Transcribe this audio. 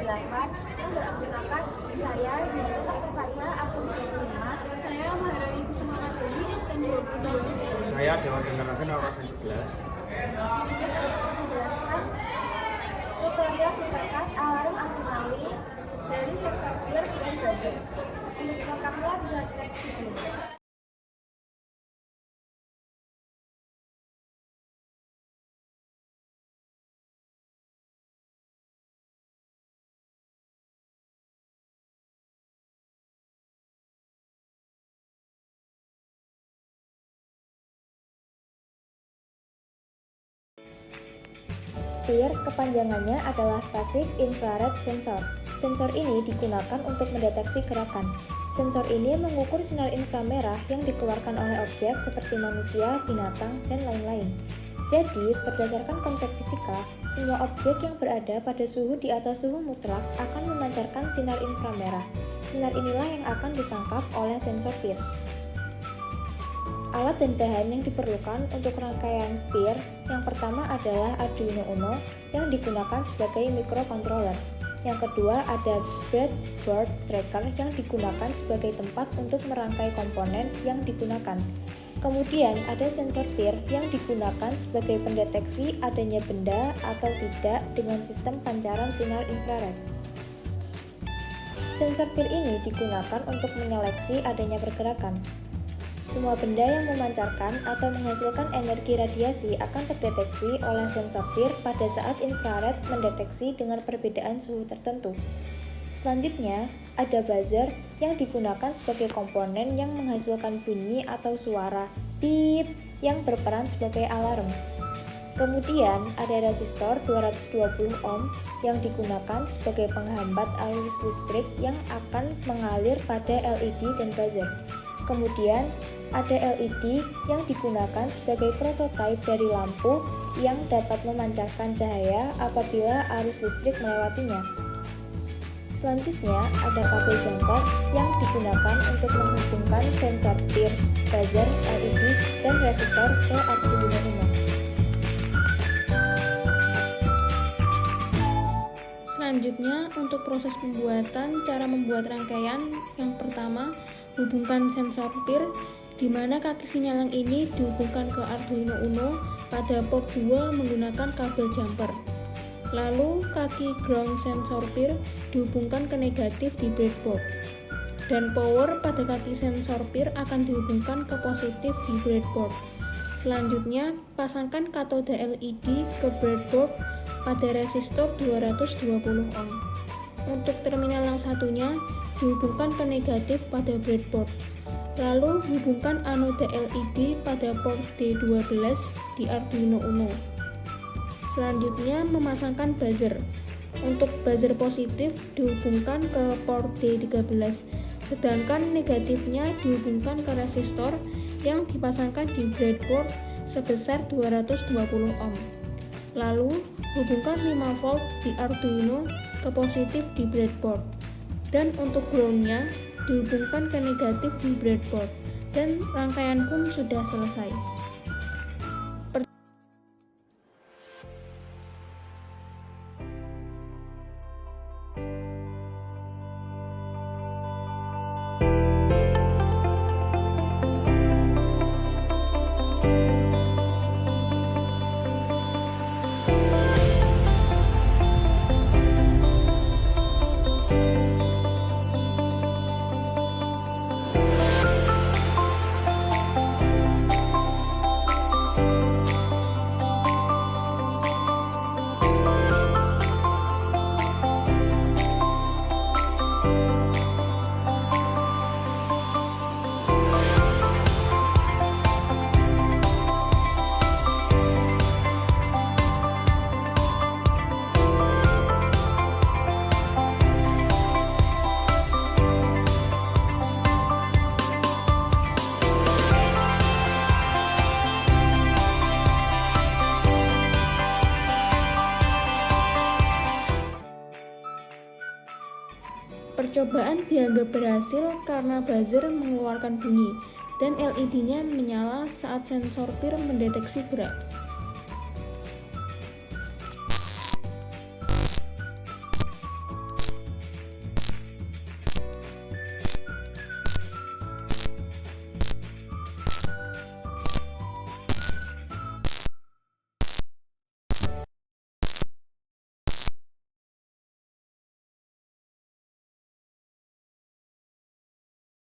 2008 yang beranggotakan saya, Dinata Karya, absen 35. Saya Maharani Kusuma Dewi, absen 22. Saya Dewa Generasi absen 11. Di sini akan menjelaskan tutorial menggunakan alarm anti dari sensor gear dan buzzer. Untuk selengkapnya bisa cek di sini. FIR kepanjangannya adalah Phasic Infrared Sensor. Sensor ini digunakan untuk mendeteksi gerakan. Sensor ini mengukur sinar inframerah yang dikeluarkan oleh objek seperti manusia, binatang, dan lain-lain. Jadi, berdasarkan konsep fisika, semua objek yang berada pada suhu di atas suhu mutlak akan memancarkan sinar inframerah. Sinar inilah yang akan ditangkap oleh sensor FIR. Alat dan bahan yang diperlukan untuk rangkaian FIR yang pertama adalah Arduino Uno yang digunakan sebagai microcontroller. Yang kedua ada breadboard tracker yang digunakan sebagai tempat untuk merangkai komponen yang digunakan. Kemudian ada sensor FIR yang digunakan sebagai pendeteksi adanya benda atau tidak dengan sistem pancaran sinar infrared. Sensor FIR ini digunakan untuk menyeleksi adanya pergerakan. Semua benda yang memancarkan atau menghasilkan energi radiasi akan terdeteksi oleh sensor FIR pada saat infrared mendeteksi dengan perbedaan suhu tertentu. Selanjutnya, ada buzzer yang digunakan sebagai komponen yang menghasilkan bunyi atau suara beep yang berperan sebagai alarm. Kemudian, ada resistor 220 ohm yang digunakan sebagai penghambat arus listrik yang akan mengalir pada LED dan buzzer. Kemudian, ada LED yang digunakan sebagai prototipe dari lampu yang dapat memancarkan cahaya apabila arus listrik melewatinya. Selanjutnya, ada kabel jumper yang digunakan untuk menghubungkan sensor FIR, buzzer, LED, dan resistor ke Arduino Uno. Selanjutnya, untuk proses pembuatan, cara membuat rangkaian yang pertama, hubungkan sensor FIR di mana kaki sinyalang ini dihubungkan ke Arduino Uno pada port 2 menggunakan kabel jumper. Lalu, kaki ground sensor FIR dihubungkan ke negatif di breadboard. Dan power pada kaki sensor FIR akan dihubungkan ke positif di breadboard. Selanjutnya, pasangkan katode LED ke breadboard pada resistor 220 ohm. Untuk terminal yang satunya, dihubungkan ke negatif pada breadboard. Lalu hubungkan anode LED pada port D12 di Arduino Uno. Selanjutnya memasangkan buzzer. Untuk buzzer positif dihubungkan ke port D13, sedangkan negatifnya dihubungkan ke resistor yang dipasangkan di breadboard sebesar 220 ohm. Lalu hubungkan 5 volt di Arduino ke positif di breadboard. Dan untuk groundnya dihubungkan ke negatif di breadboard, dan rangkaian pun sudah selesai. Percobaan dianggap berhasil karena buzzer mengeluarkan bunyi dan LED-nya menyala saat sensor FIR mendeteksi gerak.